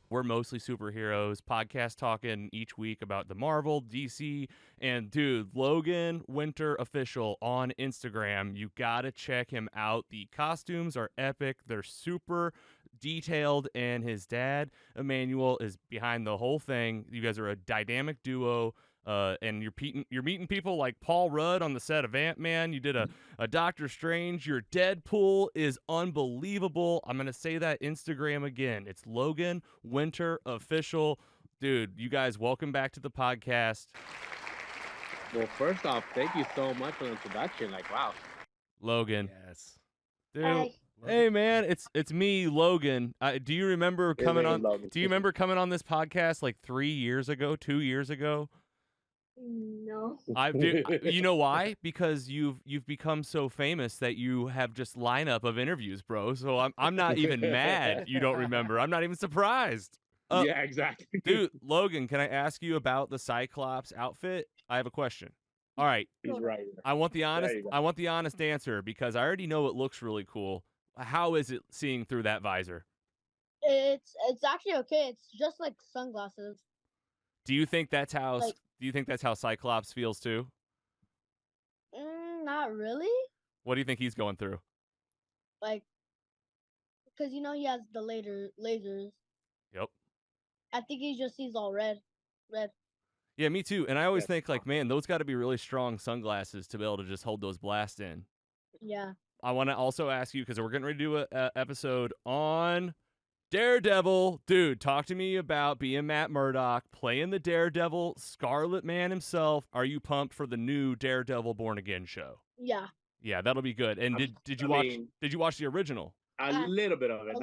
We're mostly superheroes, podcast talking each week about the Marvel, DC, and dude, Logan Winter official on Instagram. You gotta check him out. The costumes are epic. They're super detailed, and his dad, Emanuel, is behind the whole thing. You guys are a dynamic duo. And you're meeting people like Paul Rudd on the set of Ant-Man. You did a Doctor Strange. Your Deadpool is unbelievable. I'm going to say that Instagram again. It's Logan Winter Official. Dude, you guys, welcome back to the podcast. Well, first off, thank you so much for the introduction. Like, wow. Logan. Yes. Dude. Hey man, it's me, Logan. Do you remember coming on? Do you remember coming on this podcast like 3 years ago, 2 years ago? No. You know why? Because you've become so famous that you have just lineup of interviews, bro. So I'm not even mad you don't remember. I'm not even surprised. Yeah, exactly. Dude, Logan, can I ask you about the Cyclops outfit? I have a question. All right. He's right. I want the honest answer because I already know it looks really cool. How is it seeing through that visor? It's actually okay. It's just like sunglasses. Do you think that's how Cyclops feels too? Not really. What do you think he's going through? Like, because he has the lasers. Yep. I think he just sees all red. Yeah, me too. And I always think like, man, those got to be really strong sunglasses to be able to just hold those blasts in. Yeah. I want to also ask you because we're getting ready to do a episode on Daredevil. Dude, talk to me about being Matt Murdock, playing the Daredevil, Scarlet Man himself. Are you pumped for the new Daredevil Born Again show? Yeah. Yeah, that'll be good. And did you watch the original? A little bit of it.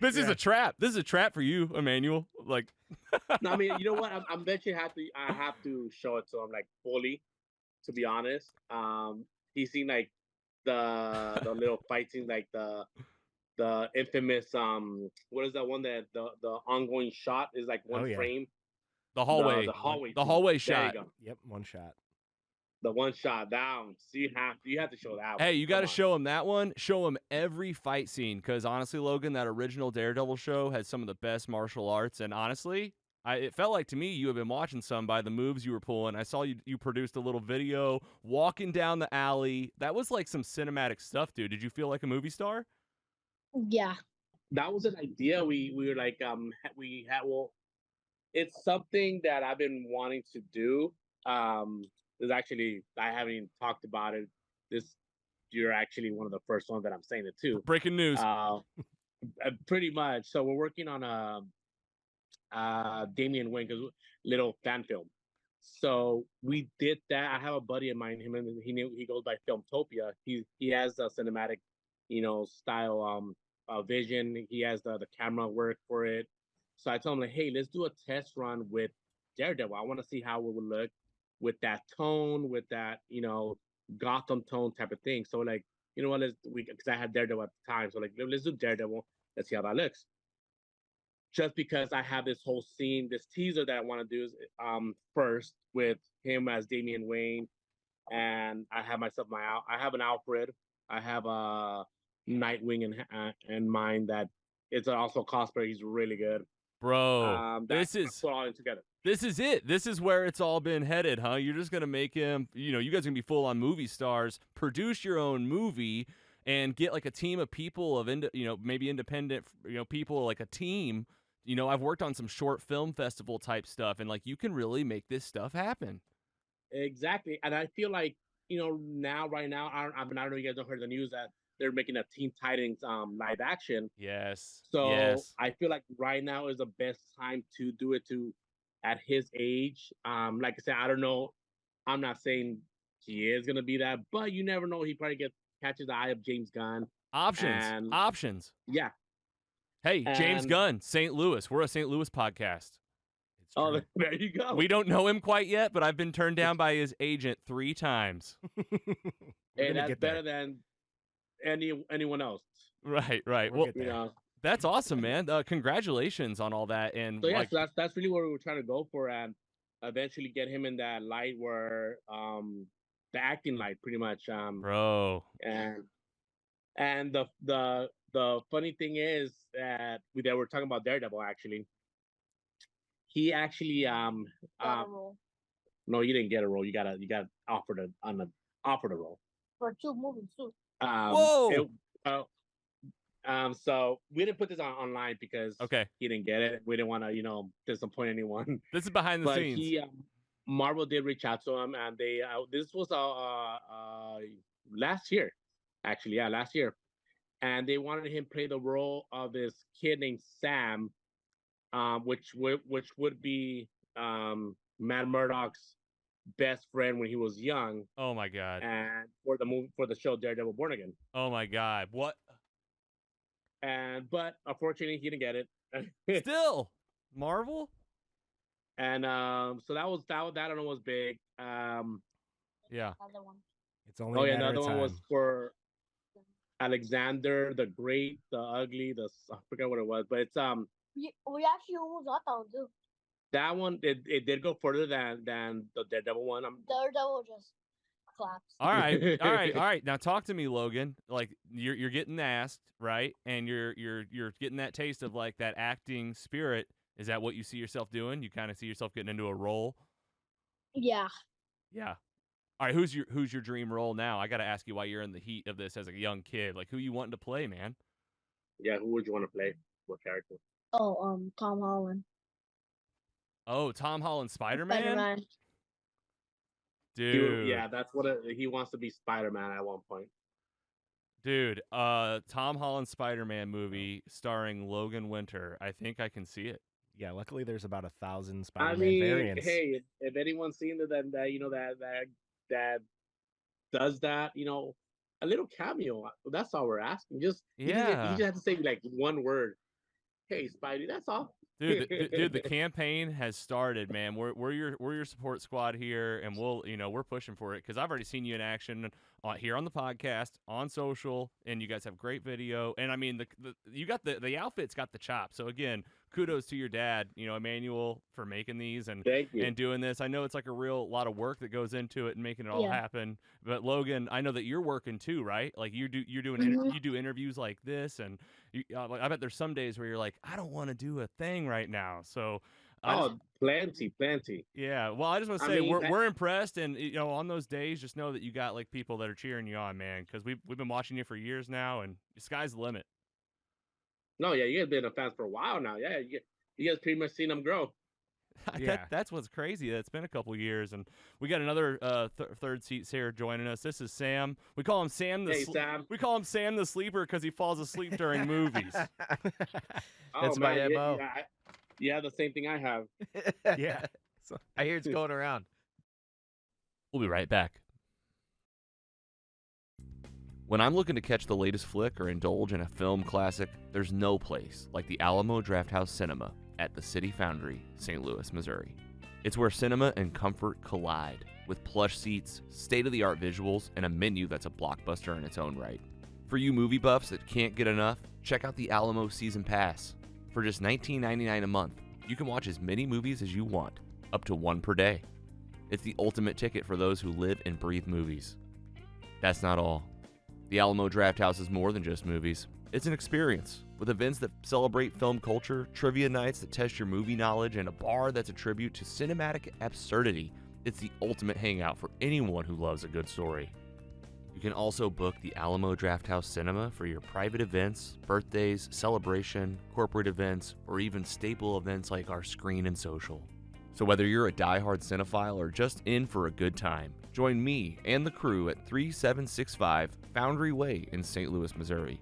This is a trap. This is a trap for you, Emanuel. Like, no, I mean, you know what? I'm bet you I have to show it to him like fully. To be honest, he's seen like the little fight scenes, like the infamous what is that one that the ongoing shot is like one frame. The hallway. The hallway shot. Yep, one shot. The one shot down. So you have to show that one. Hey, you got to show him that one. Show him every fight scene because honestly, Logan, that original Daredevil show had some of the best martial arts. And honestly, it felt like to me you have been watching some by the moves you were pulling. I saw you produced a little video walking down the alley. That was like some cinematic stuff, dude. Did you feel like a movie star? Yeah. That was an idea. We were like it's something that I've been wanting to do. There's actually I haven't even talked about it. You're actually one of the first ones that I'm saying it to. Breaking news. Pretty much. So we're working on a Damian Wayne little fan film. So we did that. I have a buddy of mine. He goes by Filmtopia. He has a cinematic, style vision. He has the camera work for it. So I told him like, hey, let's do a test run with Daredevil. I want to see how it would look with that tone, with that Gotham tone type of thing. So like, you know what? Because I had Daredevil at the time. So like, let's do Daredevil. Let's see how that looks. Just because I have this whole scene, this teaser that I want to do is first with him as Damian Wayne, and I have myself I have an Alfred, I have a Nightwing in mind that it's also cosplay. He's really good, bro. This is put all in together. This is it. This is where it's all been headed, huh? You're just gonna make him. You guys are gonna be full on movie stars. Produce your own movie and get like a team of people of maybe independent people, like a team. I've worked on some short film festival type stuff, and like you can really make this stuff happen. Exactly, and I feel like right now, I don't know if you guys have heard the news that they're making a Teen Titans live action. Yes. So yes. I feel like right now is the best time to do it at his age. Like I said, I don't know. I'm not saying he is gonna be that, but you never know. He probably catches the eye of James Gunn. Options. Yeah. Hey, James Gunn, St. Louis. We're a St. Louis podcast. Oh, there you go. We don't know him quite yet, but I've been turned down by his agent 3 times. Hey, that's better than anyone else. Right. Well, that's awesome, man. Congratulations on all that. And so so that's really what we were trying to go for, and eventually get him in that light where the acting light, pretty much. Bro. And the funny thing is that we're talking about Daredevil. Actually, he actually Got a role no, you didn't get a role. You got offered offered a role. for 2 movies too. Whoa! So we didn't put this online because Okay. he didn't get it. We didn't want to disappoint anyone. This is behind the But scenes. Marvel did reach out to him, and they this was last year, actually, yeah, last year, and they wanted him to play the role of this kid named Sam, which would be Matt Murdock's best friend when he was young, Oh my god. and for the show Daredevil Born Again. Oh my god. What? But unfortunately he didn't get it. Still, Marvel? And so that one was big. Yeah. Other one. It's only Another one was for Alexander the Great, the Ugly, I forget what it was, but it's We actually almost got that one too. that one it did go further than the Daredevil one. Daredevil just collapsed. All right. Now talk to me, Logan. Like you're getting asked, right? And you're getting that taste of like that acting spirit. Is that what you see yourself doing? You kind of see yourself getting into a role? Yeah. Yeah. All right, who's your dream role now? I got to ask you why you're in the heat of this as a young kid. Like who you wanting to play, man? Yeah, who would you want to play? What character? Oh, Tom Holland. Oh, Tom Holland Spider-Man? Spider-Man. Dude. Yeah, that's what he wants to be Spider-Man at one point. Dude, Tom Holland Spider-Man movie starring Logan Winter. I think I can see it. Yeah, luckily there's about 1,000 Spider-Man variants. Hey, if anyone's seen that that does that, a little cameo. That's all we're asking. Just you just have to say like one word. Hey, Spidey. That's all. Dude, the campaign has started, man. We're your support squad here, and we're pushing for it because I've already seen you in action here on the podcast, on social, and you guys have great video. And I mean, you got the outfit's got the chop. So again, kudos to your dad, Emanuel, for making these and doing this. I know it's like a lot of work that goes into it and making it all happen. But Logan, I know that you're working too, right? Like you do interviews like this, and I bet there's some days where you're like, I don't want to do a thing right now. So plenty. Yeah, well, I just want to say we're impressed, and on those days, just know that you got like people that are cheering you on, man, because we've been watching you for years now, and the sky's the limit. No, yeah, you guys been a fan for a while now. Yeah, you guys pretty much seen them grow. That's what's crazy. It's been a couple years, and we got another third seats here joining us. This is Sam. We call him Sam. Sam. We call him Sam the Sleeper because he falls asleep during movies. That's my MO. Yeah, the same thing I have. Yeah, so I hear it's going around. We'll be right back. When I'm looking to catch the latest flick or indulge in a film classic, there's no place like the Alamo Drafthouse Cinema at the City Foundry, St. Louis, Missouri. It's where cinema and comfort collide, with plush seats, state-of-the-art visuals, and a menu that's a blockbuster in its own right. For you movie buffs that can't get enough, check out the Alamo Season Pass. For just $19.99 a month, you can watch as many movies as you want, up to one per day. It's the ultimate ticket for those who live and breathe movies. That's not all. The Alamo Drafthouse is more than just movies. It's an experience, with events that celebrate film culture, trivia nights that test your movie knowledge, and a bar that's a tribute to cinematic absurdity. It's the ultimate hangout for anyone who loves a good story. You can also book the Alamo Drafthouse Cinema for your private events, birthdays, celebration, corporate events, or even staple events like our Screen and Social. So whether you're a diehard cinephile or just in for a good time, join me and the crew at 3765 Foundry Way in St. Louis, Missouri.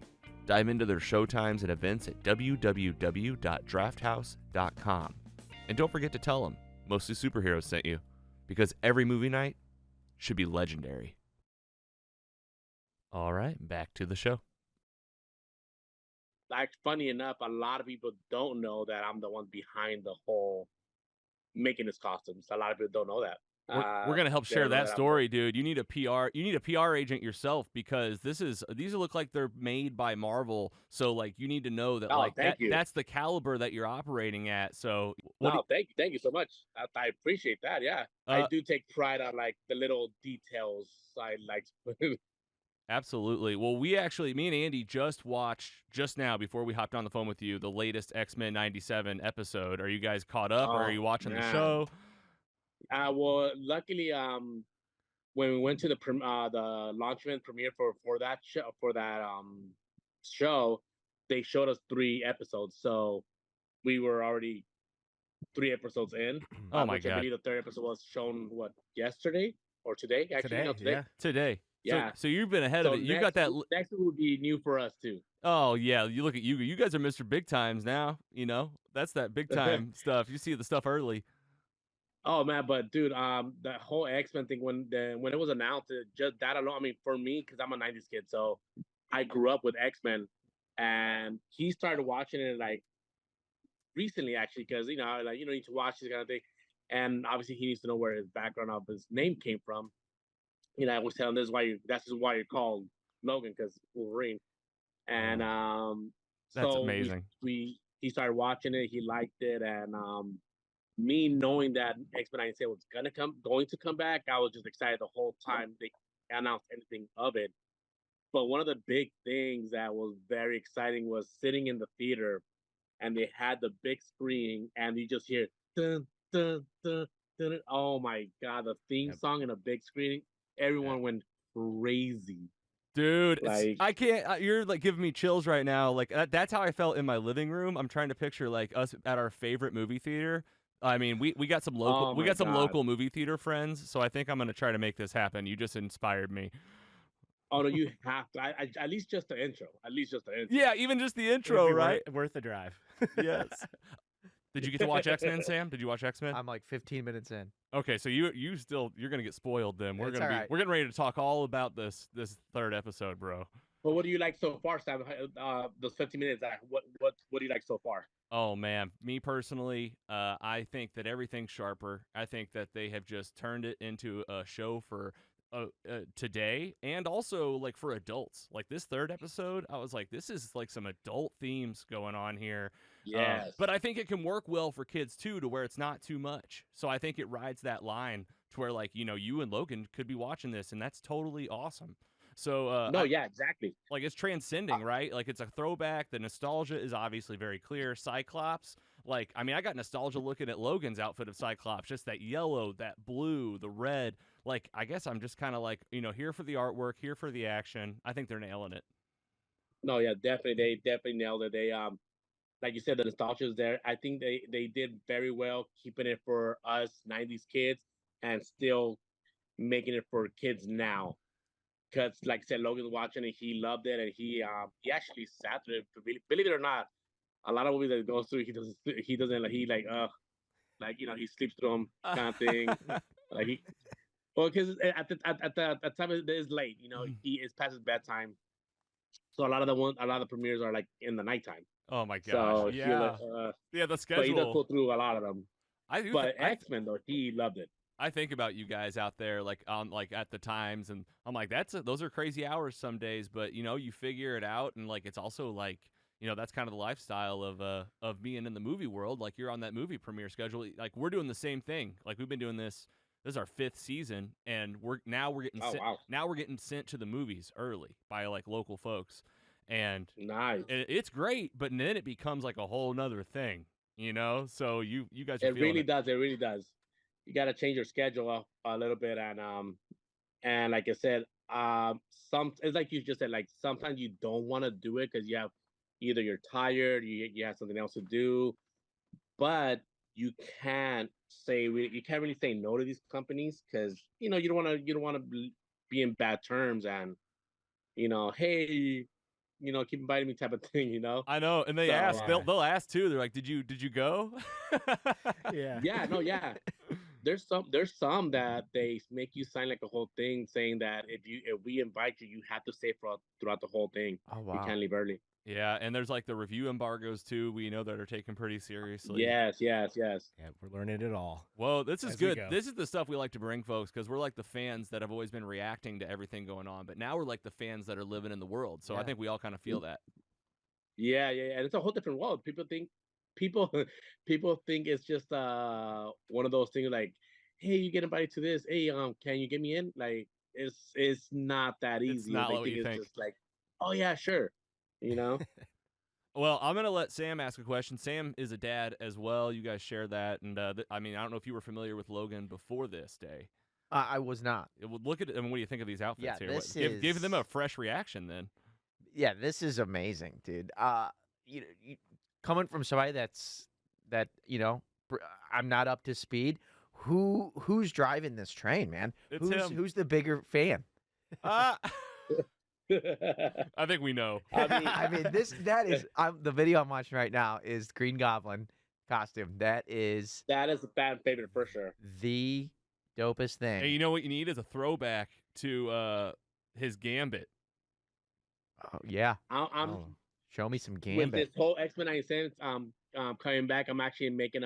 Dive into their showtimes and events at www.drafthouse.com. And don't forget to tell them Mostly Superheroes sent you, because every movie night should be legendary. All right, back to the show. Like, funny enough, a lot of people don't know that I'm the one behind the whole making his costumes. A lot of people don't know that. We're gonna help share that story, dude. You need a PR agent yourself, because these look like they're made by Marvel. So like you need to know that that's the caliber that you're operating at. So thank you so much. I appreciate that. Yeah, I do take pride on like the little details I like. Absolutely. Well, me and Andy just watched just now before we hopped on the phone with you the latest X-Men 97 episode. Are you guys caught up or are you watching the show? Well, luckily, when we went to the launch event premiere for that show, they showed us 3 episodes, so we were already 3 episodes in. Oh my which God. I believe the 3rd episode was shown yesterday or today? Actually, today. Today. Yeah. So you've been ahead of it. You got that. Next week will be new for us too. Oh yeah. You look at you. You guys are Mr. Big Times now. You know that's that big time stuff. You see the stuff early. Oh man, but dude, that whole X-Men thing when it was announced, just that alone. I mean, for me, because I'm a '90s kid, so I grew up with X-Men, and he started watching it like recently, actually, because you need to watch this kind of thing, and obviously he needs to know where his background of his name came from. I was telling this that's just why you're called Logan, because Wolverine, and That's so amazing. He started watching it, he liked it, and me knowing that X-Men 97 was going to come back, I was just excited the whole time they announced anything of it. But one of the big things that was very exciting was sitting in the theater, and they had the big screen, and you just hear dun dun dun dun. Oh my God, the theme song in a big screen, everyone went crazy. Dude, Like, I can't. You're like giving me chills right now. Like that's how I felt in my living room. I'm trying to picture like us at our favorite movie theater. I mean, we got some local local movie theater friends, so I think I'm gonna try to make this happen. You just inspired me. Oh no, you have to. At least just the intro. Yeah, even just the intro, right? Worth the drive. Yes. Did you get to watch X-Men, Sam? Did you watch X-Men? I'm like 15 minutes in. Okay, so you're gonna get spoiled then. We're getting ready to talk all about this 3rd episode, bro. But what do you like so far, Sam? Those 15 minutes. What do you like so far? Oh man, me personally, I think that everything's sharper. I think that they have just turned it into a show for today, and also like for adults. Like this 3rd episode, I was like, this is like some adult themes going on here. Yes. But I think it can work well for kids too, to where it's not too much. So I think it rides that line to where like you and Logan could be watching this, and that's totally awesome. So yeah, exactly. Like it's transcending, right? Like it's a throwback. The nostalgia is obviously very clear. Cyclops, like I mean, I got nostalgia looking at Logan's outfit of Cyclops, just that yellow, that blue, the red. Like I guess I'm just kind of like here for the artwork, here for the action. I think they're nailing it. No, yeah, definitely. They definitely nailed it. They like you said, the nostalgia is there. I think they did very well keeping it for us '90s kids and still making it for kids now. Because, like I said, Logan's watching it, he loved it, and he actually sat through it. Believe it or not, a lot of movies that he goes through, he doesn't he sleeps through them kind of thing. Because at the time it is late, he is past his bedtime. So a lot of the premieres are like in the nighttime. Oh my gosh! So yeah, the schedule. But he does go through a lot of them. But X-Men though, he loved it. I think about you guys out there, like at the times, and I'm like, those are crazy hours some days, but you figure it out, and like it's also like that's kind of the lifestyle of being in the movie world. Like you're on that movie premiere schedule. Like we're doing the same thing. Like we've been doing this. This is our 5th season, and we're getting sent to the movies early by like local folks, and nice. It's great, but then it becomes like a whole nother thing, So you guys are it really does. It really does. You got to change your schedule a little bit, and like I said, it's like you just said, like sometimes you don't want to do it because you're tired, you have something else to do, but you can't really say no to these companies because you don't want to be in bad terms and hey, keep inviting me type of thing. I know, and they ask, they'll ask too. They're like, did you go? Yeah. There's some that they make you sign like a whole thing saying that if we invite you, you have to stay throughout the whole thing. Oh wow. You can't leave early. Yeah, and there's like the review embargoes too. We know that are taken pretty seriously. Yes. Yeah, we're learning it all. Well, this is good. This is the stuff we like to bring folks because we're like the fans that have always been reacting to everything going on, but now we're like the fans that are living in the world. So I think we all kind of feel that. Yeah, and it's a whole different world. People think it's just one of those things like, hey, you get invited to this. Hey, can you get me in? Like, it's not that easy. It's not They what think you it's think. just like, oh yeah, sure, you know. Well, I'm gonna let Sam ask a question. Sam is a dad as well. You guys share that, and I mean, I don't know if you were familiar with Logan before this day. I was not. Look at it. I mean, what do you think of these outfits Yeah, here? this Give them is- a fresh reaction then. Yeah, this is amazing, dude. You coming from somebody that I'm not up to speed. Who's driving this train, man? It's him. Who's the bigger fan? I think we know. I mean, that is the video I'm watching right now is Green Goblin costume. That is a fan favorite for sure. the dopest thing. Hey, you know what you need is a throwback to his Gambit. Oh, yeah. I'm Show me some with Gambit. this whole X-Men 97 coming back. I'm actually making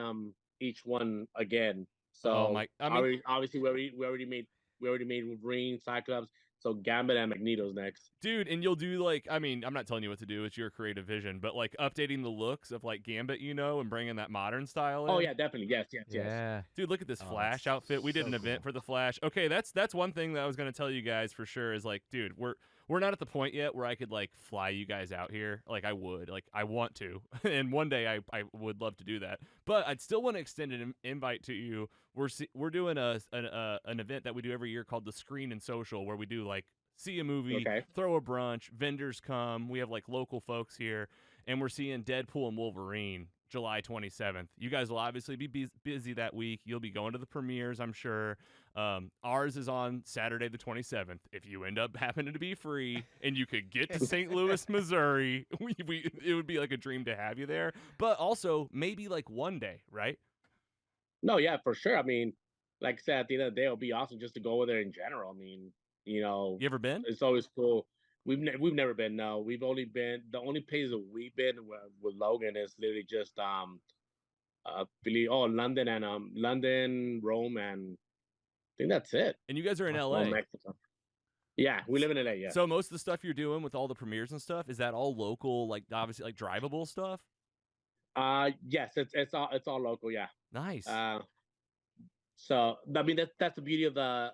each one again. So Oh my! I mean, obviously we already made Wolverine, Cyclops. So Gambit and Magneto's next. dude, and you'll do like, I mean, I'm not telling you what to do. It's your creative vision, but like updating the looks of like Gambit, and bringing that modern style in. Oh yeah, definitely. Yes. Yeah. Dude, look at this Oh, Flash it's outfit. We did so an event cool. for the Flash. Okay, that's one thing that I was gonna tell you guys for sure is like, dude, we're not at the point yet where I could like fly you guys out here. Like I would, like I want to, and one day I would love to do that. But I'd still want to extend an invite to you. We're doing an event that we do every year called the Screen and Social, where we do like see a movie, Okay. throw a brunch, vendors come. We have like local folks here, and we're seeing Deadpool and Wolverine July 27th. You guys will obviously be busy that week. You'll be going to the premieres, I'm sure. Ours is on Saturday the 27th. If you end up happening to be free and you could get to St. Louis, Missouri, it would be like a dream to have you there. But also maybe like one day, right? No, yeah, for sure. I mean, like I said, at the end of the day, it'll be awesome just to go over there in general. I mean, You ever been? it's always cool. We've never been. No, we've only been the only places that we've been with Logan is literally just London and London, Rome, and I think that's it. And you guys are in Oh, LA. Mexico. Yeah, we live in LA. Yeah. So most of the stuff you're doing with all the premieres and stuff, is that all local, like obviously like drivable stuff? Yes, it's all local. Yeah. Nice. So I mean that's the beauty of the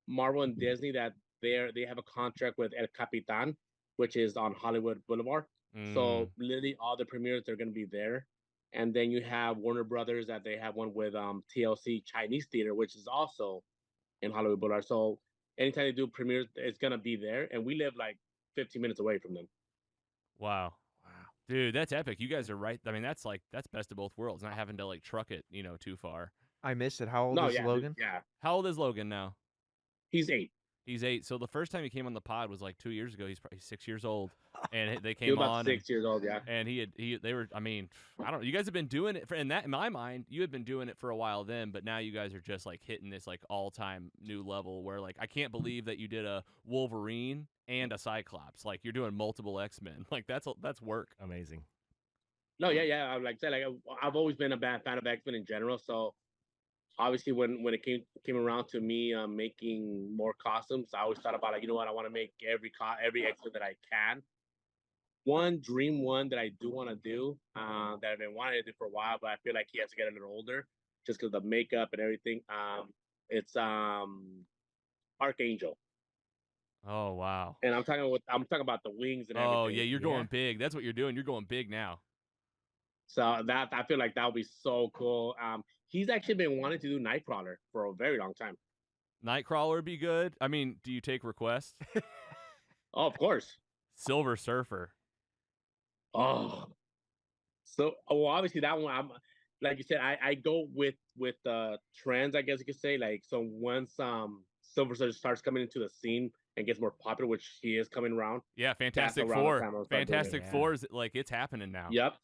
Marvel and Disney, that they have a contract with El Capitan, which is on Hollywood Boulevard. So literally all the premieres they're gonna be there. And then you have Warner Brothers that they have one with TLC Chinese Theater, which is also in Hollywood Boulevard. So anytime they do premieres, it's gonna be there. And we live like 15 minutes away from them. Wow. Dude, that's epic. You guys are right. I mean, that's best of both worlds, not having to like truck it, too far. I missed it. How old No, is yeah, Logan? yeah, How old is Logan now? he's 8. He's 8. So the first time he came on the pod was like 2 years ago. He's probably 6 years old, and they He's came about on. 6 years old. Yeah. And they were. I mean, I don't know. You guys have been doing it in my mind. You had been doing it for a while then, but now you guys are just like hitting this like all time new level where like I can't believe that you did a Wolverine and a Cyclops. Like you're doing multiple X-Men. Like that's work. Amazing. No, yeah. Like I said, I've always been a bad fan of X-Men in general. So obviously, when it came around to me making more costumes, I always thought about like, you know what, I want to make every X-Men that I can. One dream one that I do want to do that I've been wanting to do for a while, but I feel like he has to get a little older just because of the makeup and everything. It's Archangel, Oh wow. and I'm talking about the wings and everything. Oh yeah, you're going big. That's what you're doing. You're going big now. So that I feel like that would be so cool. He's actually been wanting to do Nightcrawler for a very long time. Nightcrawler would be good. I mean, do you take requests? Oh, of course. Silver Surfer. Oh, so obviously that one. I'm like you said. I go with the trends. I guess you could say like so. Once Silver Surfer starts coming into the scene and gets more popular, which he is coming around. Yeah, Fantastic around the Four. time I'll start doing Fantastic it. Four is like it's happening now. Yep.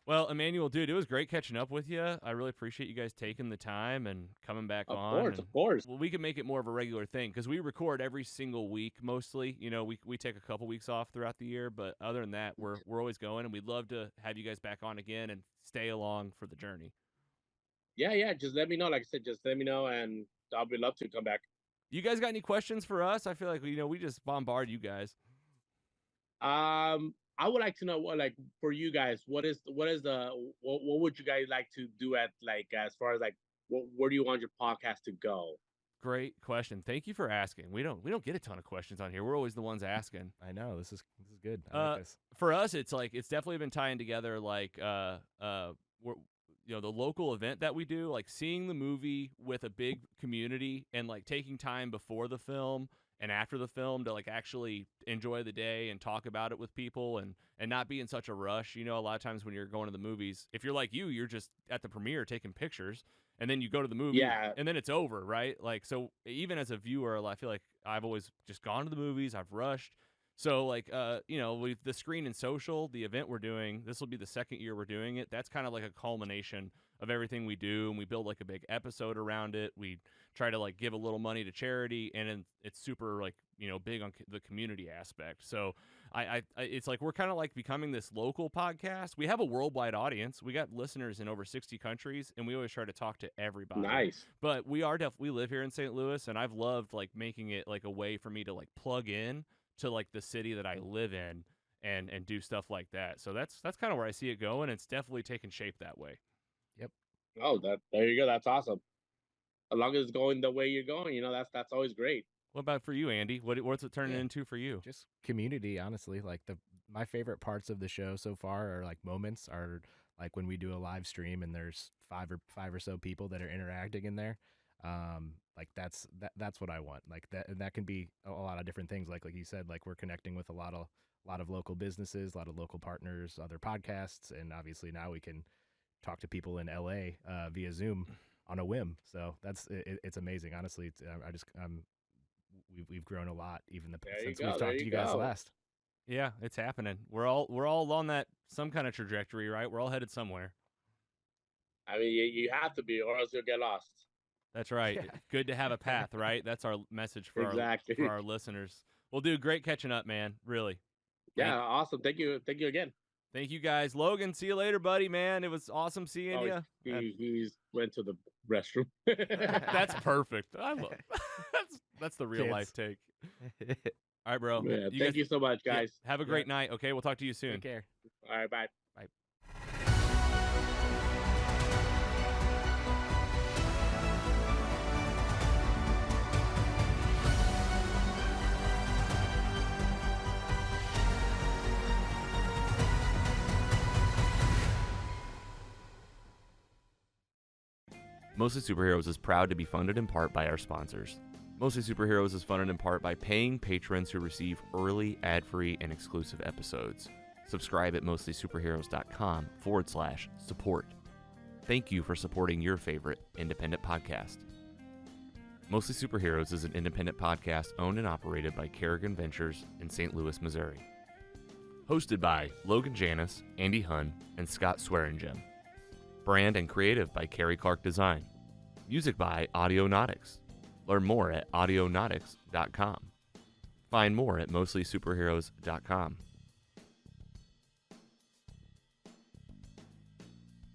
Well, Emanuel, dude, it was great catching up with you. I really appreciate you guys taking the time and coming back Of on. course, and- of course. Well, we can make it more of a regular thing because we record every single week mostly. We take a couple weeks off throughout the year, but other than that, we're always going, and we'd love to have you guys back on again and stay along for the journey. Yeah. Just let me know. Like I said, just let me know, and I'll be love to come back. You guys got any questions for us? I feel like we just bombard you guys. I would like to know for you guys, what would you guys like to do at like as far as like where do you want your podcast to go? great question. Thank you for asking. We don't get a ton of questions on here. We're always the ones asking. I know this is good. I like this. For us, it's definitely been tying together the local event that we do, like seeing the movie with a big community and like taking time before the film and after the film to like actually enjoy the day and talk about it with people and not be in such a rush. You know, a lot of times when you're going to the movies, if you're like you're just at the premiere taking pictures and then you go to the movie and then it's over, right? Like, so even as a viewer, I feel like I've always just gone to the movies. I've rushed. So like, with the Screen and Social, the event we're doing, this will be the second year we're doing it. That's kind of like a culmination of everything we do. And we build like a big episode around it. We try to like give a little money to charity, and it's super like, big on the community aspect. So it's like, we're kind of like becoming this local podcast. We have a worldwide audience. We got listeners in over 60 countries, and we always try to talk to everybody. Nice. But we live here in St. Louis, and I've loved like making it like a way for me to like plug in to like the city that I live in and do stuff like that. So that's kind of where I see it going. It's definitely taking shape that way. Yep. Oh, there you go. That's awesome. As long as it's going the way you're going, that's always great. What about for you, Andy? What's it turning into for you? Just community, honestly. Like my favorite parts of the show so far are like moments are like when we do a live stream and there's five or so people that are interacting in there. Like that's what I want. Like that, and that can be a lot of different things. Like you said, like we're connecting with a lot of local businesses, a lot of local partners, other podcasts, and obviously now we can talk to people in LA via Zoom on a whim. So it's amazing. Honestly, we've grown a lot even since we've talked to you guys last. Yeah, it's happening. We're all on that some kind of trajectory, right? We're all headed somewhere. I mean, you have to be, or else you'll get lost. That's right. Yeah. Good to have a path, right? That's our message for our listeners. Well, dude, great catching up, man. Really. Yeah, awesome. Thank you again. Thank you, guys. Logan, see you later, buddy, man. It was awesome seeing you. He went to the restroom. That's perfect. I love that's the real life take. All right, bro. Yeah, thank you so much, guys. Yeah, have a great night, okay? We'll talk to you soon. Take care. All right, bye. Bye. Mostly Superheroes is proud to be funded in part by our sponsors. Mostly Superheroes is funded in part by paying patrons who receive early, ad-free, and exclusive episodes. Subscribe at mostlysuperheroes.com/support. Thank you for supporting your favorite independent podcast. Mostly Superheroes is an independent podcast owned and operated by Kerrigan Ventures in St. Louis, Missouri. Hosted by Logan Janis, Andy Hunn, and Scott Swearingen. Brand and creative by Carrie Clarke Design. Music by Audionautics. Learn more at audionautics.com. Find more at mostlysuperheroes.com.